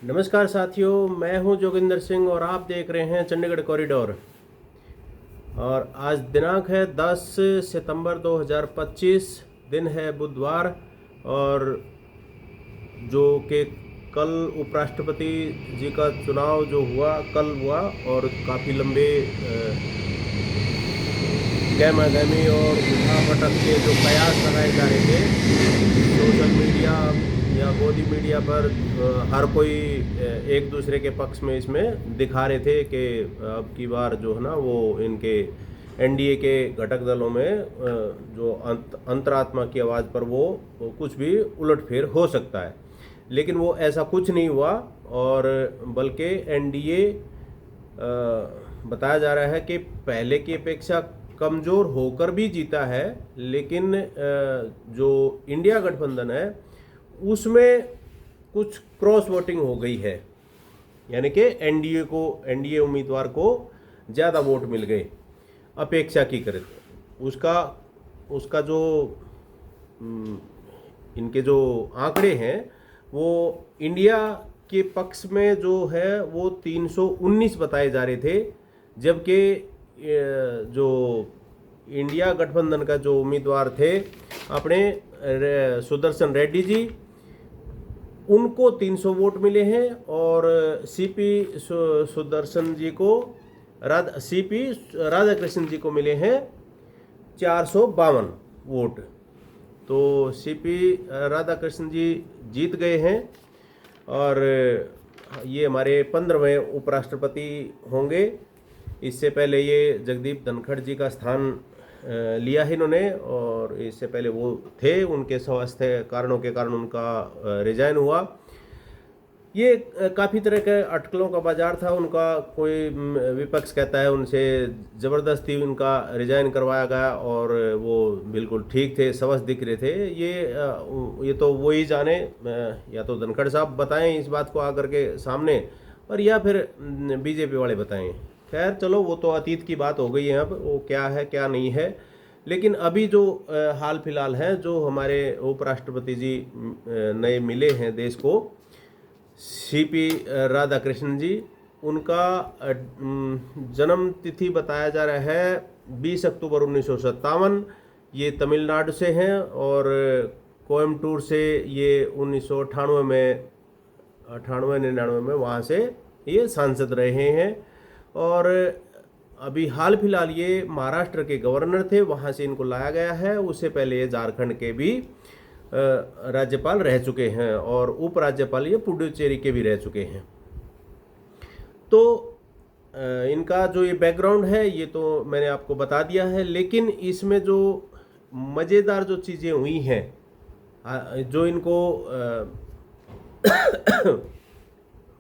नमस्कार साथियों, मैं हूं जोगिंदर सिंह और आप देख रहे हैं चंडीगढ़ कॉरिडोर। और आज दिनांक है 10 सितंबर 2025, दिन है बुधवार। और जो कि कल उपराष्ट्रपति जी का चुनाव जो हुआ कल हुआ और काफ़ी लंबे गहमा-गहमी और उठा-पटक के जो कयास लगाए जा रहे थे सोशल मीडिया या गोदी मीडिया पर, हर कोई एक दूसरे के पक्ष में इसमें दिखा रहे थे कि अब की बार जो है ना वो इनके एनडीए के घटक दलों में जो अंतरात्मा की आवाज़ पर वो कुछ भी उलटफेर हो सकता है। लेकिन वो ऐसा कुछ नहीं हुआ और बल्कि एनडीए बताया जा रहा है कि पहले की अपेक्षा कमज़ोर होकर भी जीता है। लेकिन जो इंडिया गठबंधन है उसमें कुछ क्रॉस वोटिंग हो गई है, यानी कि एनडीए उम्मीदवार को ज़्यादा वोट मिल गए अपेक्षा की करें तो। उसका जो इनके जो आंकड़े हैं वो इंडिया के पक्ष में जो है वो 319 बताए जा रहे थे, जबकि जो इंडिया गठबंधन का जो उम्मीदवार थे अपने सुदर्शन रेड्डी जी, उनको 300 वोट मिले हैं और सीपी सुदर्शन जी को सीपी राधाकृष्णन जी को मिले हैं 452 वोट। तो सीपी राधाकृष्णन जी जीत गए हैं और ये हमारे 15वें उपराष्ट्रपति होंगे। इससे पहले ये जगदीप धनखड़ जी का स्थान लिया है इन्होंने, और इससे पहले वो थे, उनके स्वास्थ्य कारणों के कारण उनका रिजाइन हुआ। ये काफ़ी तरह के अटकलों का बाजार था उनका। कोई विपक्ष कहता है उनसे ज़बरदस्ती उनका रिजाइन करवाया गया और वो बिल्कुल ठीक थे, स्वस्थ दिख रहे थे। ये तो वही जाने, या तो धनखड़ साहब बताएं इस बात को आकर के सामने, और या फिर बीजेपी वाले बताएं। खैर चलो, वो तो अतीत की बात हो गई है, अब वो क्या है क्या नहीं है। लेकिन अभी जो हाल फिलहाल है, जो हमारे उपराष्ट्रपति जी नए मिले हैं देश को, सीपी राधाकृष्णन जी, उनका जन्म तिथि बताया जा रहा है 20 अक्टूबर 1957। ये तमिलनाडु से हैं और कोयम्बटूर से ये 1998 में 98-99 में वहाँ से ये सांसद रहे हैं। और अभी हाल फिलहाल ये महाराष्ट्र के गवर्नर थे, वहाँ से इनको लाया गया है। उससे पहले ये झारखंड के भी राज्यपाल रह चुके हैं और उपराज्यपाल ये पुडुचेरी के भी रह चुके हैं। तो इनका जो ये बैकग्राउंड है ये तो मैंने आपको बता दिया है। लेकिन इसमें जो मज़ेदार जो चीज़ें हुई हैं, जो इनको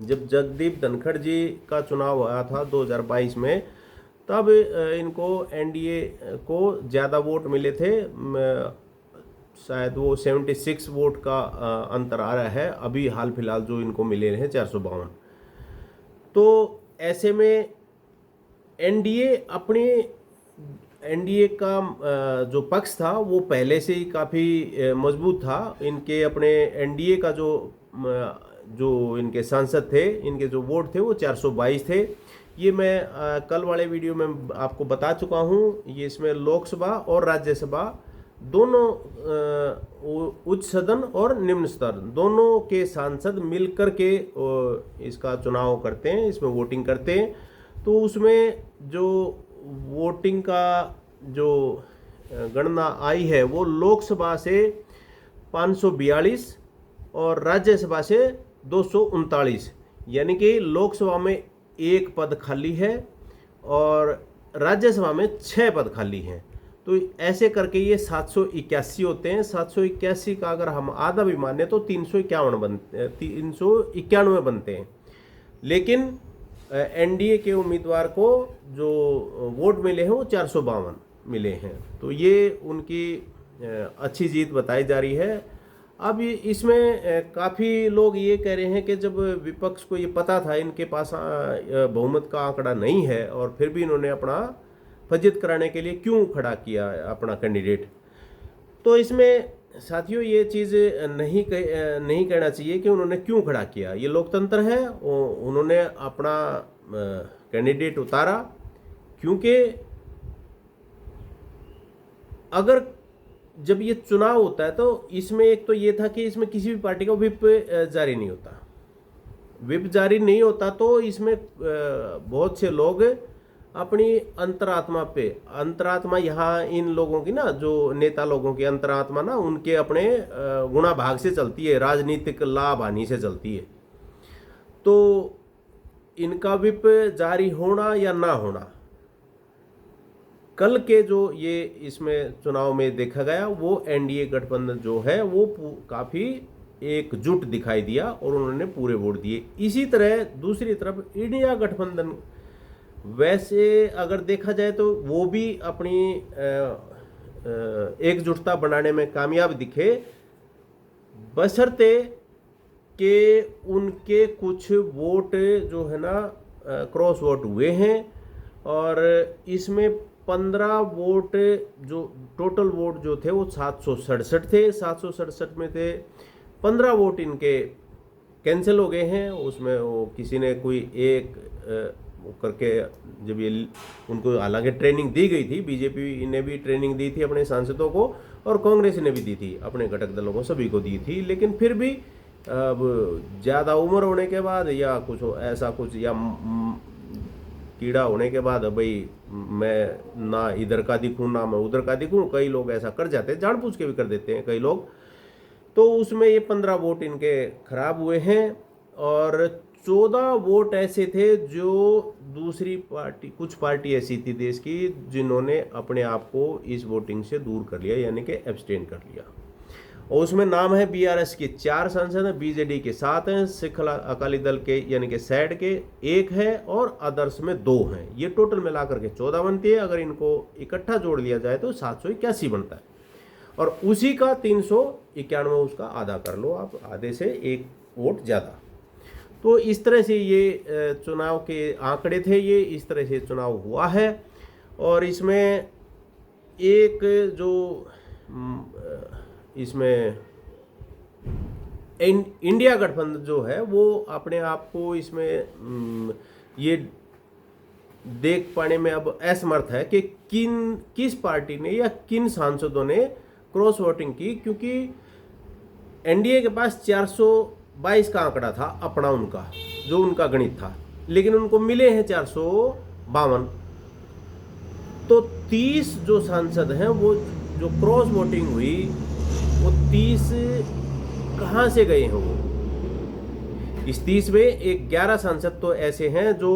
जब जगदीप धनखड़ जी का चुनाव हुआ था 2022 में, तब इनको एनडीए को ज़्यादा वोट मिले थे। शायद वो 76 वोट का अंतर आ रहा है अभी हाल फिलहाल जो इनको मिले हैं 452। तो ऐसे में एनडीए का जो पक्ष था वो पहले से ही काफ़ी मजबूत था। इनके अपने एनडीए का जो इनके सांसद थे, इनके जो वोट थे वो 422 थे। ये मैं कल वाले वीडियो में आपको बता चुका हूँ। ये इसमें लोकसभा और राज्यसभा दोनों, उच्च सदन और निम्न सदन दोनों के सांसद मिलकर के इसका चुनाव करते हैं, इसमें वोटिंग करते हैं। तो उसमें जो वोटिंग का जो गणना आई है वो लोकसभा से 542 और राज्यसभा से 239, यानी कि लोकसभा में 1 पद खाली है और राज्यसभा में 6 पद खाली हैं। तो ऐसे करके ये 781 होते हैं। 781 का अगर हम आधा भी माने तो 391 बनते हैं। लेकिन एनडीए के उम्मीदवार को जो वोट मिले हैं वो 452 मिले हैं। तो ये उनकी अच्छी जीत बताई जा रही है। अब इसमें काफ़ी लोग ये कह रहे हैं कि जब विपक्ष को ये पता था इनके पास बहुमत का आंकड़ा नहीं है और फिर भी इन्होंने अपना फजित कराने के लिए क्यों खड़ा किया अपना कैंडिडेट। तो इसमें साथियों ये चीज़ नहीं कहना चाहिए कि उन्होंने क्यों खड़ा किया। ये लोकतंत्र है, उन्होंने अपना कैंडिडेट उतारा, क्योंकि अगर जब ये चुनाव होता है तो इसमें एक तो ये था कि इसमें किसी भी पार्टी का व्हिप जारी नहीं होता। व्हिप जारी नहीं होता तो इसमें बहुत से लोग अपनी अंतरात्मा यहाँ इन लोगों की ना, जो नेता लोगों की अंतरात्मा ना, उनके अपने गुणा भाग से चलती है, राजनीतिक लाभ हानि से चलती है। तो इनका व्हिप जारी होना या ना होना, कल के जो ये इसमें चुनाव में देखा गया, वो एनडीए गठबंधन जो है वो काफ़ी एकजुट दिखाई दिया और उन्होंने पूरे वोट दिए। इसी तरह दूसरी तरफ इंडिया गठबंधन, वैसे अगर देखा जाए तो वो भी अपनी एकजुटता बनाने में कामयाब दिखे, बशर्ते कि उनके कुछ वोट जो है ना क्रॉस वोट हुए हैं, और इसमें 15 वोट, जो टोटल वोट जो थे वो 767 थे, 767 में थे 15 वोट इनके कैंसिल हो गए हैं। उसमें वो किसी ने कोई एक करके, जब ये उनको हालांकि ट्रेनिंग दी गई थी, बीजेपी ने भी ट्रेनिंग दी थी अपने सांसदों को और कांग्रेस ने भी दी थी अपने घटक दलों को, सभी को दी थी, लेकिन फिर भी अब ज़्यादा उम्र होने के बाद या कुछ ऐसा कुछ, या कीड़ा होने के बाद भाई मैं ना इधर का दिखूँ ना मैं उधर का दिखूँ, कई लोग ऐसा कर जाते हैं, जानबूझ के भी कर देते हैं कई लोग। तो उसमें ये 15 वोट इनके खराब हुए हैं और 14 वोट ऐसे थे जो दूसरी पार्टी, कुछ पार्टी ऐसी थी देश की जिन्होंने अपने आप को इस वोटिंग से दूर कर लिया, यानी कि एब्सटेन कर लिया। और उसमें नाम है बीआरएस के 4 सांसद हैं, बीजेडी के 7 हैं, सिख अकाली दल के यानी कि सैड के 1 है और अदर्स में 2 हैं। ये टोटल मिलाकर के 14 बनती है। अगर इनको इकट्ठा जोड़ लिया जाए तो 781 बनता है, और उसी का 391 उसका आधा कर लो आप, आधे से 1 वोट ज़्यादा। तो इस तरह से ये चुनाव के आंकड़े थे, ये इस तरह से चुनाव हुआ है। और इसमें एक जो इसमें इंडिया गठबंधन जो है वो अपने आप को इसमें ये देख पाने में अब असमर्थ है कि किस पार्टी ने या किन सांसदों ने क्रॉस वोटिंग की, क्योंकि एनडीए के पास 422 का आंकड़ा था अपना, उनका जो उनका गणित था, लेकिन उनको मिले हैं 452। तो 30 जो सांसद हैं वो जो क्रॉस वोटिंग हुई, वो 30 कहाँ से गए हैं? वो इस 30 में एक 11 सांसद तो ऐसे हैं जो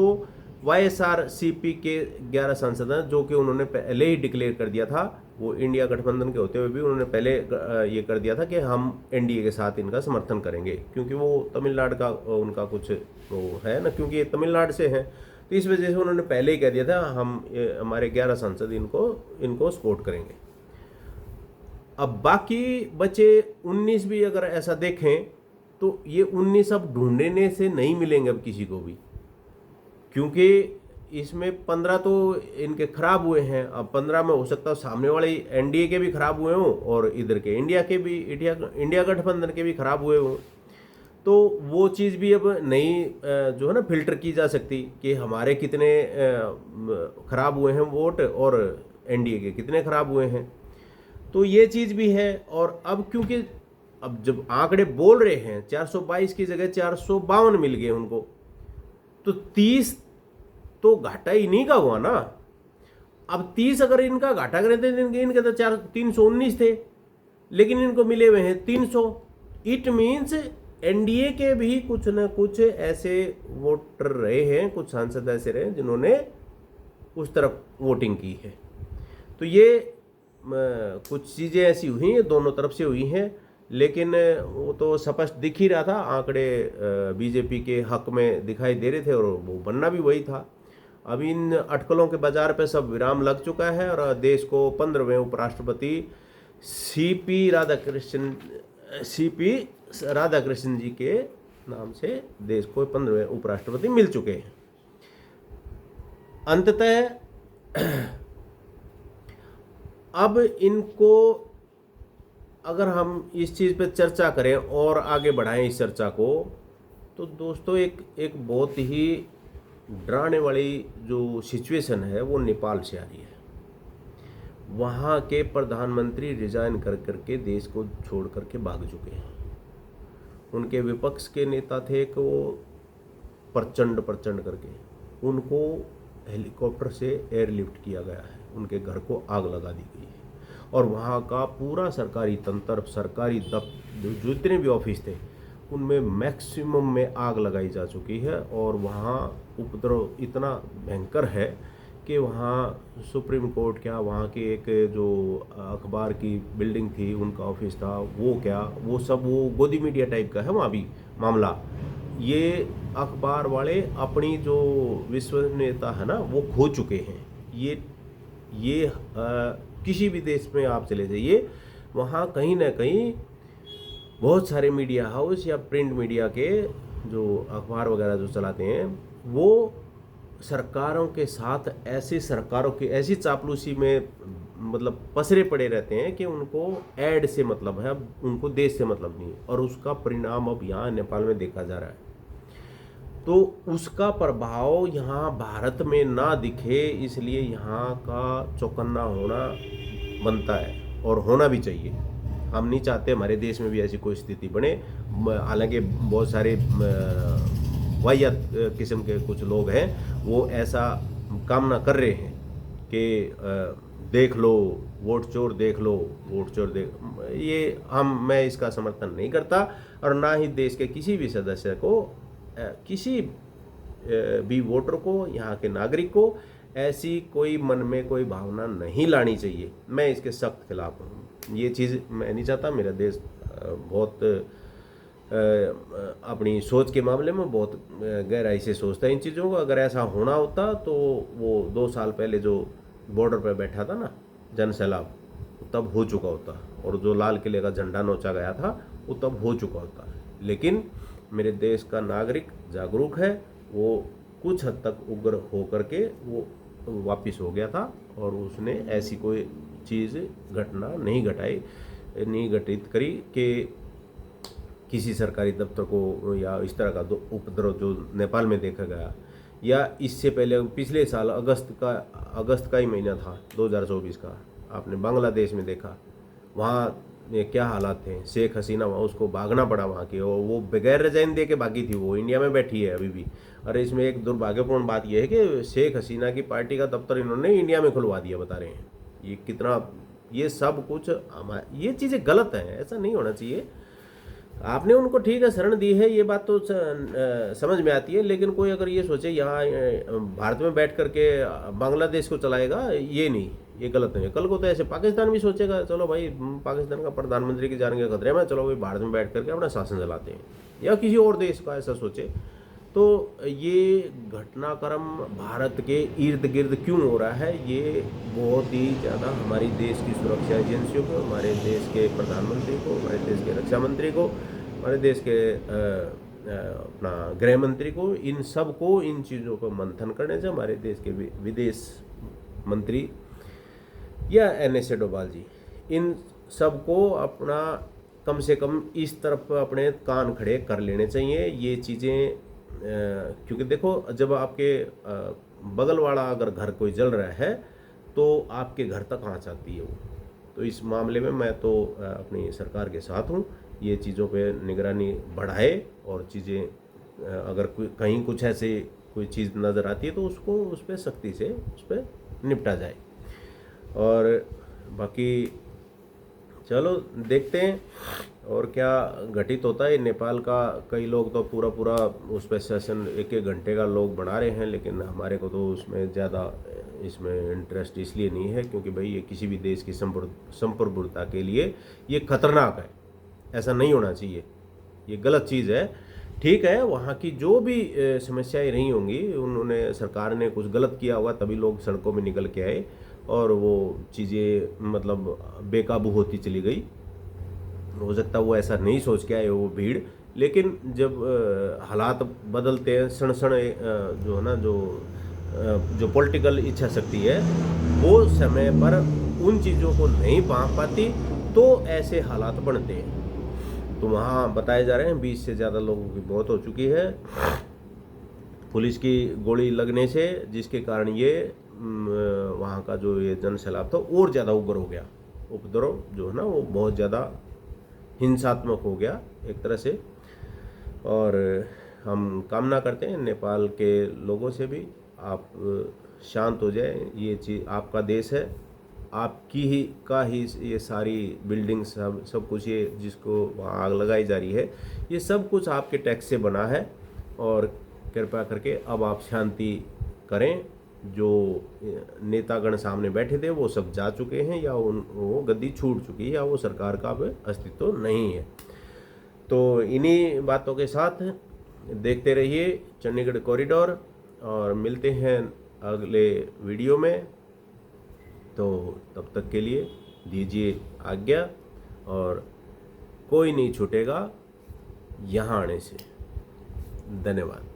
वाईएसआरसीपी के 11 सांसद हैं, जो कि उन्होंने पहले ही डिक्लेयर कर दिया था। वो इंडिया गठबंधन के होते हुए भी उन्होंने पहले ये कर दिया था कि हम एनडीए के साथ इनका समर्थन करेंगे, क्योंकि वो तमिलनाडु का उनका कुछ वो है ना, क्योंकि ये तमिलनाडु से हैं, तो इस वजह से उन्होंने पहले ही कह दिया था हम हमारे 11 सांसद इनको सपोर्ट करेंगे। अब बाकी बचे 19 भी अगर ऐसा देखें तो ये 19 अब ढूंढने से नहीं मिलेंगे अब किसी को भी, क्योंकि इसमें 15 तो इनके खराब हुए हैं। अब 15 में हो सकता है सामने वाले एनडीए के भी खराब हुए हों और इधर के इंडिया गठबंधन के भी खराब हुए हों, तो वो चीज़ भी अब नहीं जो है ना फिल्टर की जा सकती कि हमारे कितने खराब हुए हैं वोट और एनडीए के कितने खराब हुए हैं। तो ये चीज़ भी है। और अब क्योंकि अब जब आंकड़े बोल रहे हैं 422 की जगह 452 मिल गए उनको, तो 30 तो घाटा ही नहीं का हुआ ना। अब 30 अगर इनका घाटा करें तो इनके तो 319 थे, लेकिन इनको मिले हुए हैं 300। इट मीन्स एनडीए के भी कुछ न कुछ ऐसे वोटर रहे हैं, कुछ सांसद ऐसे रहे जिन्होंने उस तरफ वोटिंग की है। तो ये कुछ चीज़ें ऐसी हुई हैं, दोनों तरफ से हुई हैं, लेकिन वो तो स्पष्ट दिख ही रहा था, आंकड़े बीजेपी के हक में दिखाई दे रहे थे और वो बनना भी वही था। अब इन अटकलों के बाजार पे सब विराम लग चुका है और देश को 15वें उपराष्ट्रपति सीपी राधाकृष्णन जी के नाम से देश को 15वें उपराष्ट्रपति मिल चुके हैं। अंततः अब इनको अगर हम इस चीज़ पे चर्चा करें और आगे बढ़ाएं इस चर्चा को, तो दोस्तों एक एक बहुत ही डराने वाली जो सिचुएशन है वो नेपाल से आ रही है। वहाँ के प्रधानमंत्री रिजाइन कर करके देश को छोड़ करके भाग चुके हैं। उनके विपक्ष के नेता थे कि वो प्रचंड प्रचंड करके उनको हेलीकॉप्टर से एयरलिफ्ट किया गया है, उनके घर को आग लगा दी गई है और वहाँ का पूरा सरकारी तंत्र, सरकारी दफ्तर, जो जितने भी ऑफिस थे उनमें मैक्सिमम में आग लगाई जा चुकी है। और वहाँ उपद्रव इतना भयंकर है कि वहाँ सुप्रीम कोर्ट क्या, वहाँ की एक जो अखबार की बिल्डिंग थी, उनका ऑफिस था, वो क्या, वो सब वो गोदी मीडिया टाइप का है वहाँ भी मामला। ये अखबार वाले अपनी जो विश्वसनीयता है ना वो खो चुके हैं। ये किसी भी देश में आप चले जाइए, वहाँ कहीं ना कहीं बहुत सारे मीडिया हाउस या प्रिंट मीडिया के जो अखबार वगैरह जो चलाते हैं वो सरकारों के साथ सरकारों की ऐसी चापलूसी में मतलब पसरे पड़े रहते हैं कि उनको ऐड से मतलब है, उनको देश से मतलब नहीं। और उसका परिणाम अब यहाँ नेपाल में देखा जा रहा है। तो उसका प्रभाव यहाँ भारत में ना दिखे, इसलिए यहाँ का चौकन्ना होना बनता है और होना भी चाहिए। हम नहीं चाहते हमारे देश में भी ऐसी कोई स्थिति बने। हालांकि बहुत सारे वाहियात किस्म के कुछ लोग हैं वो ऐसा कामना कर रहे हैं कि देख लो वोट चोर, देख लो वोट चोर, ये मैं इसका समर्थन नहीं करता और ना ही देश के किसी भी सदस्य को, किसी भी वोटर को, यहाँ के नागरिक को ऐसी कोई मन में कोई भावना नहीं लानी चाहिए। मैं इसके सख्त खिलाफ हूँ। ये चीज़ मैं नहीं चाहता। मेरा देश बहुत अपनी सोच के मामले में बहुत गहराई से सोचता है इन चीज़ों को। अगर ऐसा होना होता तो वो 2 साल पहले जो बॉर्डर पर बैठा था ना जन सैलाब, तब हो चुका होता, और जो लाल किले का झंडा नोचा गया था वो तब हो चुका होता। लेकिन मेरे देश का नागरिक जागरूक है, वो कुछ हद तक उग्र हो करके वो वापिस हो गया था और उसने ऐसी कोई चीज़ घटना नहीं घटित करी कि किसी सरकारी दफ्तर को या इस तरह का उपद्रव जो नेपाल में देखा गया। या इससे पहले पिछले साल अगस्त का ही महीना था 2024 का, आपने बांग्लादेश में देखा वहाँ क्या हालात थे। शेख हसीना वहाँ उसको भागना पड़ा वहाँ की, और वो बगैर रिजाइन दे के भागी थी, वो इंडिया में बैठी है अभी भी। अरे इसमें एक दुर्भाग्यपूर्ण बात यह है कि शेख हसीना की पार्टी का दफ्तर इन्होंने इंडिया में खुलवा दिया, बता रहे हैं। ये कितना, ये सब कुछ ये चीज़ें गलत हैं, ऐसा नहीं होना चाहिए। आपने उनको ठीक है शरण दी है, ये बात तो समझ में आती है, लेकिन कोई अगर ये सोचे यहाँ भारत में बैठ करके बांग्लादेश को चलाएगा, ये नहीं, ये गलत है। कल को तो ऐसे पाकिस्तान भी सोचेगा, चलो भाई पाकिस्तान का प्रधानमंत्री की जान के खतरे में, चलो भाई भारत में बैठ करके अपना शासन चलाते हैं, या किसी और देश का ऐसा सोचे। तो ये घटनाक्रम भारत के इर्द गिर्द क्यों हो रहा है, ये बहुत ही ज़्यादा हमारी देश की सुरक्षा एजेंसियों को, हमारे देश के प्रधानमंत्री को, हमारे देश के रक्षा मंत्री को, हमारे देश के अपना गृह मंत्री को, इन सब को इन चीज़ों को मंथन करने से हमारे देश के विदेश मंत्री या NSA डोभाल जी, इन सब को अपना कम से कम इस तरफ अपने कान खड़े कर लेने चाहिए। ये चीज़ें क्योंकि देखो, जब आपके बगल वाला अगर घर कोई जल रहा है तो आपके घर तक आँच आती है वो। तो इस मामले में मैं तो अपनी सरकार के साथ हूँ। ये चीज़ों पे निगरानी बढ़ाए और चीज़ें अगर कहीं कुछ ऐसे कोई चीज़ नज़र आती है तो उसको उस पर सख्ती से उस पर निपटा जाए। और बाकी चलो देखते हैं और क्या घटित होता है। नेपाल का कई लोग तो पूरा उस पर सेशन 1-1 घंटे का लोग बना रहे हैं, लेकिन हमारे को तो उसमें ज़्यादा इसमें इंटरेस्ट इसलिए नहीं है क्योंकि भाई ये किसी भी देश की संप्रभुता के लिए ये खतरनाक है। ऐसा नहीं होना चाहिए, ये गलत चीज़ है। ठीक है, वहाँ की जो भी समस्याएं रही होंगी, उन्होंने सरकार ने कुछ गलत किया होगा तभी लोग सड़कों में निकल के आए और वो चीज़ें मतलब बेकाबू होती चली गई। हो सकता है वो ऐसा नहीं सोच के आए वो भीड़, लेकिन जब हालात बदलते हैं क्षण जो है ना, जो पॉलिटिकल इच्छा शक्ति है वो समय पर उन चीज़ों को नहीं पा पाती तो ऐसे हालात बनते हैं। तो वहाँ बताए जा रहे हैं 20 से ज़्यादा लोगों की मौत हो चुकी है पुलिस की गोली लगने से, जिसके कारण ये वहाँ का जो ये जन सैलाब था और ज़्यादा उग्र हो गया। उपद्रव जो है ना वो बहुत ज़्यादा हिंसात्मक हो गया एक तरह से। और हम कामना करते हैं नेपाल के लोगों से भी, आप शांत हो जाए। ये चीज़ आपका देश है, आपकी ही का ही ये सारी बिल्डिंग सब कुछ, ये जिसको वहाँ आग लगाई जा रही है, ये सब कुछ आपके टैक्स से बना है। और कृपया करके अब आप शांति करें। जो नेतागण सामने बैठे थे वो सब जा चुके हैं, या वो गद्दी छूट चुकी है, या वो सरकार का अब अस्तित्व नहीं है। तो इन्हीं बातों के साथ देखते रहिए चंडीगढ़ कॉरिडोर, और मिलते हैं अगले वीडियो में। तो तब तक के लिए दीजिए आज्ञा, और कोई नहीं छूटेगा यहाँ आने से। धन्यवाद।